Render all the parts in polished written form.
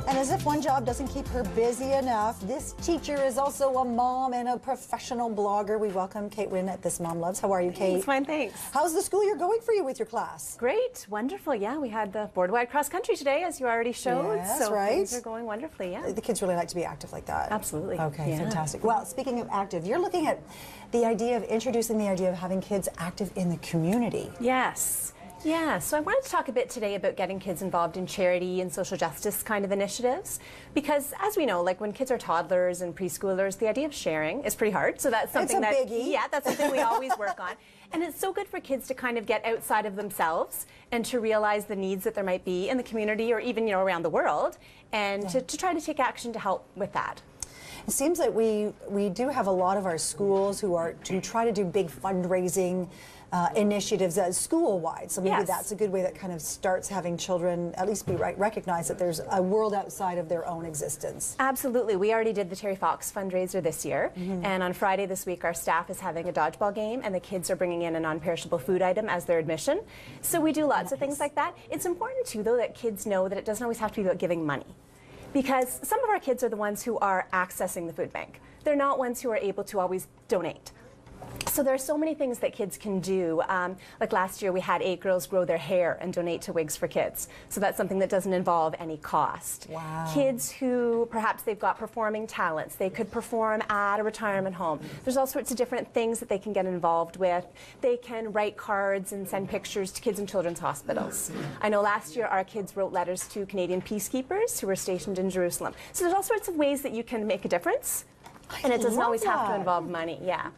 And as if one job doesn't keep her busy enough, this teacher is also a mom and a professional blogger. We welcome Kate Winn at This Mom Loves. How are you, Kate? It's fine, thanks. How's the school year going for you with your class? Great, wonderful. Yeah, we had the board-wide cross country today, as you already showed. Yes, so right. things are going wonderfully. Yeah. The kids really like to be active like that. Absolutely. Okay, yeah. fantastic. Well, speaking of active, you're looking at the idea of introducing the idea of having kids active in the community. Yes. Yeah, so I wanted to talk a bit today about getting kids involved in charity and social justice kind of initiatives, because as we know, like when kids are toddlers and preschoolers, the idea of sharing is pretty hard. So that's something it's a biggie. Yeah, that's something we always work on. And it's so good for kids to kind of get outside of themselves and to realize the needs that there might be in the community or even, around the world, and to try to take action to help with that. It seems that we do have a lot of our schools who try to do big fundraising initiatives school-wide. So maybe Yes. that's a good way that kind of starts having children at least recognize that there's a world outside of their own existence. Absolutely. We already did the Terry Fox fundraiser this year. And on Friday this week, our staff is having a dodgeball game, and the kids are bringing in a non-perishable food item as their admission. So we do lots of things like that. It's important, too, though, that kids know that it doesn't always have to be about giving money. Because some of our kids are the ones who are accessing the food bank. They're not ones who are able to always donate. So there are so many things that kids can do. Like last year, we had 8 girls grow their hair and donate to Wigs for Kids. So that's something that doesn't involve any cost. Wow. Kids who perhaps they've got performing talents, they could perform at a retirement home. There's all sorts of different things that they can get involved with. They can write cards and send pictures to kids in children's hospitals. I know last year our kids wrote letters to Canadian peacekeepers who were stationed in Jerusalem. So there's all sorts of ways that you can make a difference. And it doesn't always have to involve money. Yeah.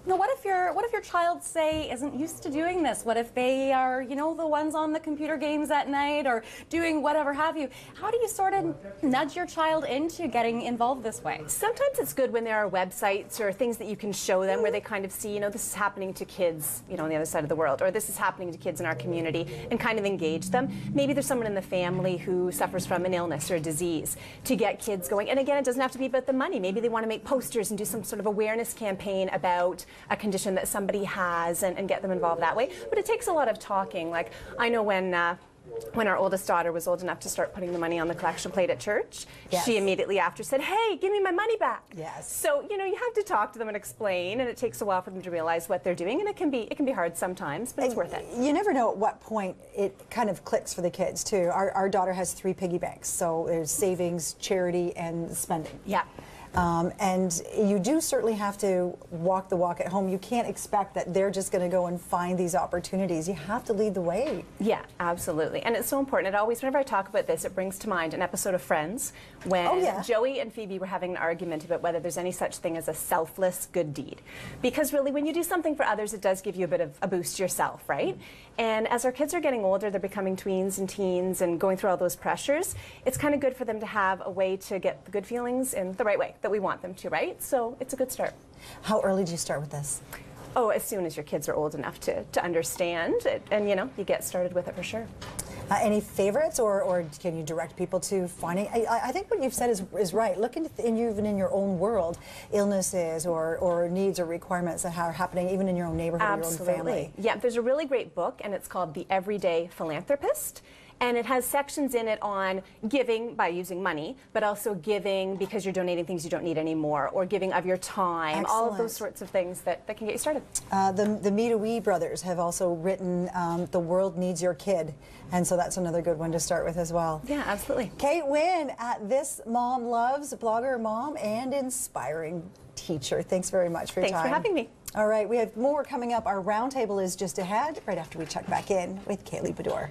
Now, what if your child, say, isn't used to doing this? What if they are, the ones on the computer games at night or doing whatever have you? How do you sort of nudge your child into getting involved this way? Sometimes it's good when there are websites or things that you can show them where they kind of see, this is happening to kids, on the other side of the world, or this is happening to kids in our community, and kind of engage them. Maybe there's someone in the family who suffers from an illness or a disease, to get kids going. And again, it doesn't have to be about the money. Maybe they want to make posters and do some sort of awareness campaign about a condition that somebody has and get them involved that way. But it takes a lot of talking. Like, I know when our oldest daughter was old enough to start putting the money on the collection plate at church, yes. She immediately after said, "Hey, give me my money back." Yes. So, you have to talk to them and explain, and it takes a while for them to realize what they're doing, and it can be hard sometimes, but it's worth it. You never know at what point it kind of clicks for the kids, too. Our daughter has 3 piggy banks, so there's savings, charity, and spending. Yeah. And you do certainly have to walk the walk at home. You can't expect that they're just going to go and find these opportunities. You have to lead the way. Yeah, absolutely. And it's so important. It always, whenever I talk about this, it brings to mind an episode of Friends when Joey and Phoebe were having an argument about whether there's any such thing as a selfless good deed. Because really, when you do something for others, it does give you a bit of a boost yourself, right? And as our kids are getting older, they're becoming tweens and teens and going through all those pressures, it's kind of good for them to have a way to get the good feelings in the right way that we want them to, right? So it's a good start. How early do you start with this? Oh, as soon as your kids are old enough to understand it, and you get started with it for sure. Any favorites, or can you direct people to finding? I think what you've said is right. Look even in your own world, illnesses or needs or requirements that are happening even in your own neighborhood or your own family. Yeah, there's a really great book, and it's called The Everyday Philanthropist. And it has sections in it on giving by using money, but also giving because you're donating things you don't need anymore, or giving of your time. Excellent. All of those sorts of things that can get you started. The Meadowee brothers have also written The World Needs Your Kid, and so that's another good one to start with as well. Yeah, absolutely. Kate Winn at This Mom Loves, blogger, mom, and inspiring teacher. Thanks very much for your time. Thanks for having me. All right, we have more coming up. Our roundtable is just ahead, right after we check back in with Kaylee Bador.